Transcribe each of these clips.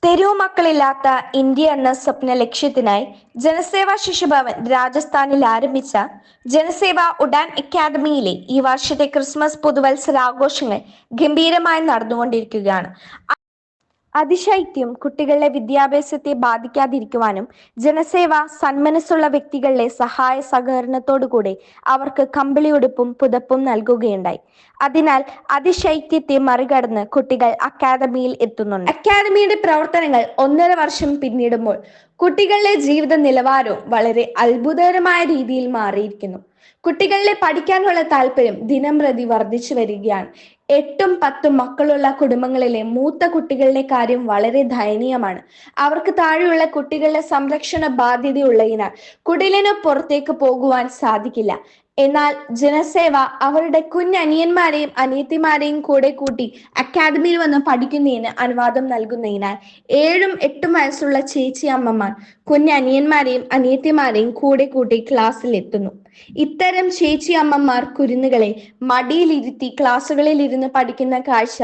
തെരുവു മക്കളില്ലാത്ത ഇന്ത്യ എന്ന സ്വപ്ന ലക്ഷ്യത്തിനായി ജനസേവാ ശിശുഭവൻ രാജസ്ഥാനിൽ ആരംഭിച്ച ജനസേവ ഉഡാൻ അക്കാദമിയിലെ ഈ വർഷത്തെ ക്രിസ്മസ് പുതുവത്സരാഘോഷങ്ങൾ ഗംഭീരമായി നടന്നുകൊണ്ടിരിക്കുകയാണ്. അതിശൈത്യം കുട്ടികളുടെ വിദ്യാഭ്യാസത്തെ ബാധിക്കാതിരിക്കുവാനും ജനസേവ സന്മനസ്സുള്ള വ്യക്തികളുടെ സഹായ സഹകരണത്തോടുകൂടി അവർക്ക് കമ്പിളിയുടുപ്പും പുതപ്പും നൽകുകയുണ്ടായി. അതിനാൽ അതിശൈത്യത്തെ മറികടന്ന് കുട്ടികൾ അക്കാദമിയിൽ എത്തുന്നുണ്ട്. അക്കാദമിയുടെ പ്രവർത്തനങ്ങൾ 1.5 വർഷം പിന്നിടുമ്പോൾ കുട്ടികളുടെ ജീവിത നിലവാരവും വളരെ അത്ഭുതകരമായ രീതിയിൽ മാറിയിരിക്കുന്നു. കുട്ടികളിലെ പഠിക്കാനുള്ള താല്പര്യം ദിനംപ്രതി വർദ്ധിച്ചു വരികയാണ്. 8ഉം 10ഉം മക്കളുള്ള കുടുംബങ്ങളിലെ മൂത്ത കുട്ടികളുടെ കാര്യം വളരെ ദയനീയമാണ്. അവർക്ക് താഴെയുള്ള കുട്ടികളുടെ സംരക്ഷണ ബാധ്യതയുള്ളതിനാൽ കുടിലിന് പുറത്തേക്ക് പോകുവാൻ സാധിക്കില്ല. എന്നാൽ ജനസേവ അവരുടെ കുഞ്ഞനിയന്മാരെയും അനിയത്തിമാരെയും കൂടെ കൂട്ടി അക്കാദമിയിൽ വന്ന് പഠിക്കുന്നതിന് അനുവാദം നൽകുന്നതിനാൽ 7ഉം 8ഉം വയസ്സുള്ള ചേച്ചി അമ്മമാർ കുഞ്ഞനിയന്മാരെയും അനിയത്തിമാരെയും കൂടെ കൂട്ടി ക്ലാസ്സിൽ എത്തുന്നു. ഇത്തരം ചേച്ചി അമ്മമാർ കുരുന്നുകളെ മടിയിലിരുത്തി ക്ലാസ്സുകളിൽ ഇരുന്ന് പഠിക്കുന്ന കാഴ്ച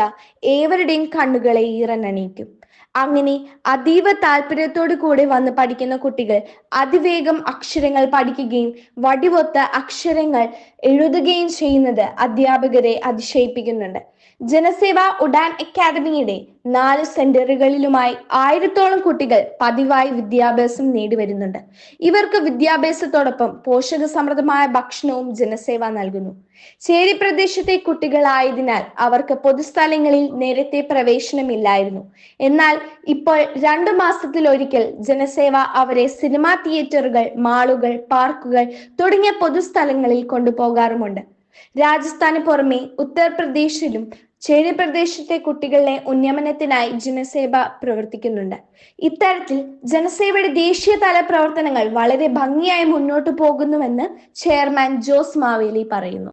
ഏവരുടെയും കണ്ണുകളെ ഈറനണിയിക്കും. അങ്ങനെ അതീവ താല്പര്യത്തോടു കൂടി വന്ന് പഠിക്കുന്ന കുട്ടികൾ അതിവേഗം അക്ഷരങ്ങൾ പഠിക്കുകയും വടിവൊത്ത അക്ഷരങ്ങൾ എഴുതുകയും ചെയ്യുന്നത് അധ്യാപകരെ അതിശയിപ്പിക്കുന്നുണ്ട്. ജനസേവ ഉഡാൻ അക്കാദമിയുടെ 4 സെന്ററുകളിലുമായി 1000തോളം കുട്ടികൾ പതിവായി വിദ്യാഭ്യാസം നേടിവരുന്നുണ്ട്. ഇവർക്ക് വിദ്യാഭ്യാസത്തോടൊപ്പം പോഷകസമൃദ്ധമായ ഭക്ഷണവും ജനസേവ നൽകുന്നു. ചേരി പ്രദേശത്തെ കുട്ടികളായതിനാൽ അവർക്ക് പൊതുസ്ഥലങ്ങളിൽ നേരത്തെ പ്രവേശനമില്ലായിരുന്നു. എന്നാൽ ഇപ്പോൾ 2 മാസത്തിലൊരിക്കൽ ജനസേവ അവരെ സിനിമാ തിയേറ്ററുകൾ, മാളുകൾ, പാർക്കുകൾ തുടങ്ങിയ പൊതുസ്ഥലങ്ങളിൽ കൊണ്ടുപോകാറുമുണ്ട്. രാജസ്ഥാന് പുറമെ ഉത്തർപ്രദേശിലും ചേരി പ്രദേശത്തെ കുട്ടികളുടെ ഉന്നമനത്തിനായി ജനസേവ പ്രവർത്തിക്കുന്നുണ്ട്. ഇത്തരത്തിൽ ജനസേവയുടെ ദേശീയതല പ്രവർത്തനങ്ങൾ വളരെ ഭംഗിയായി മുന്നോട്ടു പോകുന്നുവെന്ന് ചെയർമാൻ ജോസ് മാവേലി പറയുന്നു.